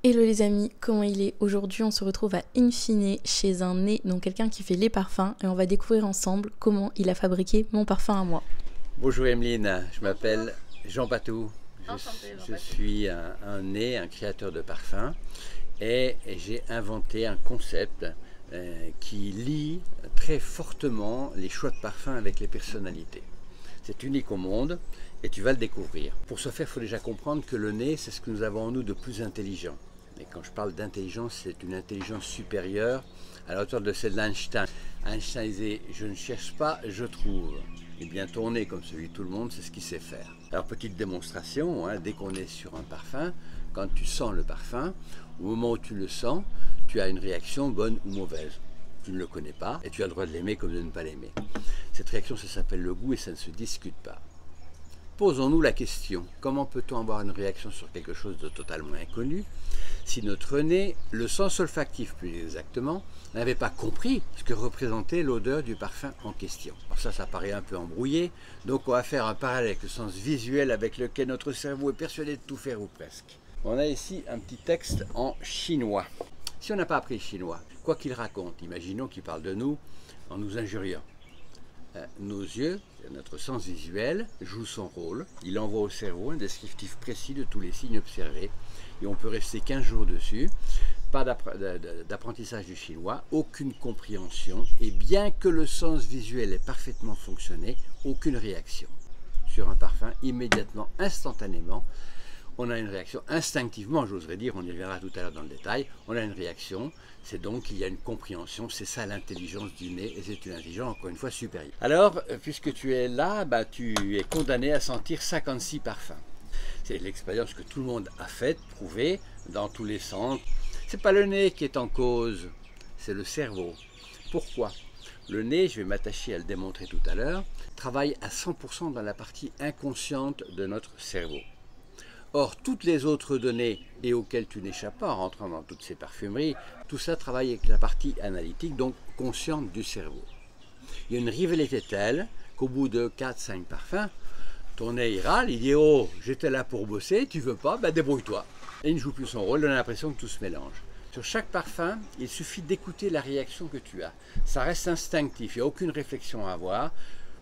Hello les amis, comment il est? Aujourd'hui on se retrouve à Infine chez un nez, donc quelqu'un qui fait les parfums, et on va découvrir ensemble comment il a fabriqué mon parfum à moi. Bonjour Emeline, je m'appelle Jean Patou, je Patou. suis un nez, un créateur de parfums et j'ai inventé un concept qui lie très fortement les choix de parfums avec les personnalités. C'est unique au monde et tu vas le découvrir. Pour ce faire, il faut déjà comprendre que le nez, c'est ce que nous avons en nous de plus intelligent. Et quand je parle d'intelligence, c'est une intelligence supérieure à la hauteur de celle d'Einstein. Einstein disait « je ne cherche pas, je trouve ». Et bien ton nez, comme celui de tout le monde, c'est ce qu'il sait faire. Alors petite démonstration, dès qu'on est sur un parfum, quand tu sens le parfum, au moment où tu le sens, tu as une réaction bonne ou mauvaise. Tu ne le connais pas et tu as le droit de l'aimer comme de ne pas l'aimer. Cette réaction, ça s'appelle le goût et ça ne se discute pas. Posons-nous la question, comment peut-on avoir une réaction sur quelque chose de totalement inconnu si notre nez, le sens olfactif plus exactement, n'avait pas compris ce que représentait l'odeur du parfum en question. Alors ça paraît un peu embrouillé, donc on va faire un parallèle avec le sens visuel avec lequel notre cerveau est persuadé de tout faire ou presque. On a ici un petit texte en chinois. Si on n'a pas appris le chinois, quoi qu'il raconte, imaginons qu'il parle de nous en nous injuriant. Nos yeux, notre sens visuel, joue son rôle. Il envoie au cerveau un descriptif précis de tous les signes observés. Et on peut rester 15 jours dessus. Pas d'apprentissage du chinois, aucune compréhension. Et bien que le sens visuel ait parfaitement fonctionné, aucune réaction. Sur un parfum, immédiatement, instantanément, on a une réaction instinctivement, j'oserais dire, on y reviendra tout à l'heure dans le détail, on a une réaction, c'est donc qu'il y a une compréhension, c'est ça l'intelligence du nez, et c'est une intelligence encore une fois supérieure. Alors, puisque tu es là, tu es condamné à sentir 56 parfums. C'est l'expérience que tout le monde a faite, prouvée, dans tous les sens. C'est pas le nez qui est en cause, c'est le cerveau. Pourquoi? Le nez, je vais m'attacher à le démontrer tout à l'heure, travaille à 100% dans la partie inconsciente de notre cerveau. Or, toutes les autres données et auxquelles tu n'échappes pas en rentrant dans toutes ces parfumeries, tout ça travaille avec la partie analytique, donc consciente du cerveau. Il y a une rivalité telle qu'au bout de 4-5 parfums, ton nez il râle, il dit « Oh, j'étais là pour bosser, tu veux pas, débrouille-toi ». Et il ne joue plus son rôle, on a l'impression que tout se mélange. Sur chaque parfum, il suffit d'écouter la réaction que tu as. Ça reste instinctif, il n'y a aucune réflexion à avoir.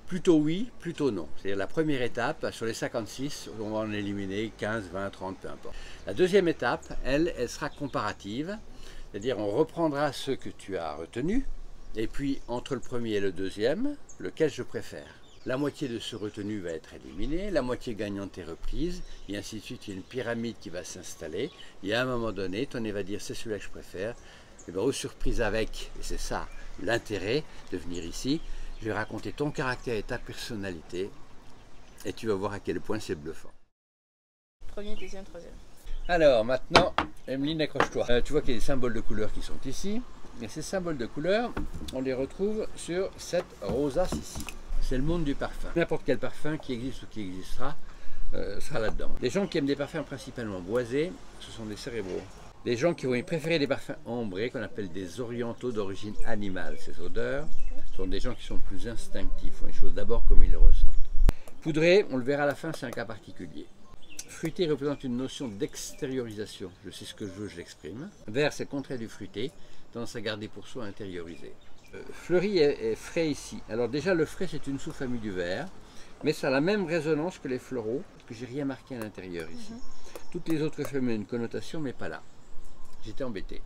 Plutôt oui, plutôt non. C'est-à-dire la première étape, sur les 56, on va en éliminer 15, 20, 30, peu importe. La deuxième étape, elle sera comparative, c'est-à-dire on reprendra ce que tu as retenu, et puis entre le premier et le deuxième, lequel je préfère. La moitié de ce retenu va être éliminée, la moitié gagnante est reprise, et ainsi de suite, il y a une pyramide qui va s'installer, et à un moment donné, ton nez va dire c'est celui-là que je préfère, et bien aux surprises avec, et c'est ça l'intérêt de venir ici, je vais raconter ton caractère et ta personnalité et tu vas voir à quel point c'est bluffant. Premier, deuxième, troisième. Alors maintenant, Emeline, accroche-toi. Tu vois qu'il y a des symboles de couleurs qui sont ici. Et ces symboles de couleurs, on les retrouve sur cette rosace ici. C'est le monde du parfum. N'importe quel parfum qui existe ou qui existera sera là-dedans. Les gens qui aiment des parfums principalement boisés, ce sont des cérébraux. Les gens qui vont préférer des parfums ambrés, qu'on appelle des orientaux d'origine animale, ces odeurs, sont des gens qui sont plus instinctifs, font les choses d'abord comme ils le ressentent. Poudré, on le verra à la fin, c'est un cas particulier. Fruité représente une notion d'extériorisation. Je sais ce que je veux, je l'exprime. Vert, c'est le contraire du fruité, tendance à garder pour soi, intérioriser. Fleuri est frais ici. Alors déjà, le frais, c'est une sous-famille du vert, mais ça a la même résonance que les floraux, parce que j'ai rien marqué à l'intérieur ici. Toutes les autres feuilles ont une connotation, mais pas là. J'étais embêté.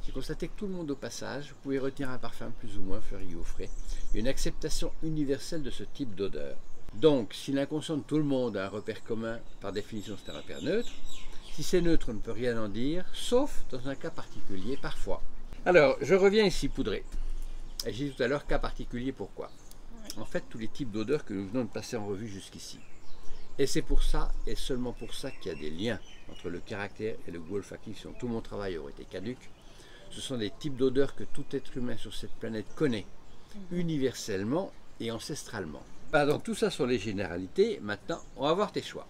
J'ai constaté que tout le monde au passage pouvait retenir un parfum plus ou moins fleuri ou frais. Il y a une acceptation universelle de ce type d'odeur. Donc, si l'inconscient de tout le monde a un repère commun, par définition c'est un repère neutre. Si c'est neutre, on ne peut rien en dire, sauf dans un cas particulier, parfois. Alors, je reviens ici poudré. Et j'ai dit tout à l'heure, cas particulier, pourquoi? En fait, tous les types d'odeurs que nous venons de passer en revue jusqu'ici. Et c'est pour ça, et seulement pour ça, qu'il y a des liens entre le caractère et le goût olfactif. Sinon tout mon travail aurait été caduc. Ce sont des types d'odeurs que tout être humain sur cette planète connaît, universellement et ancestralement. Donc tout ça sont les généralités. Maintenant, on va voir tes choix.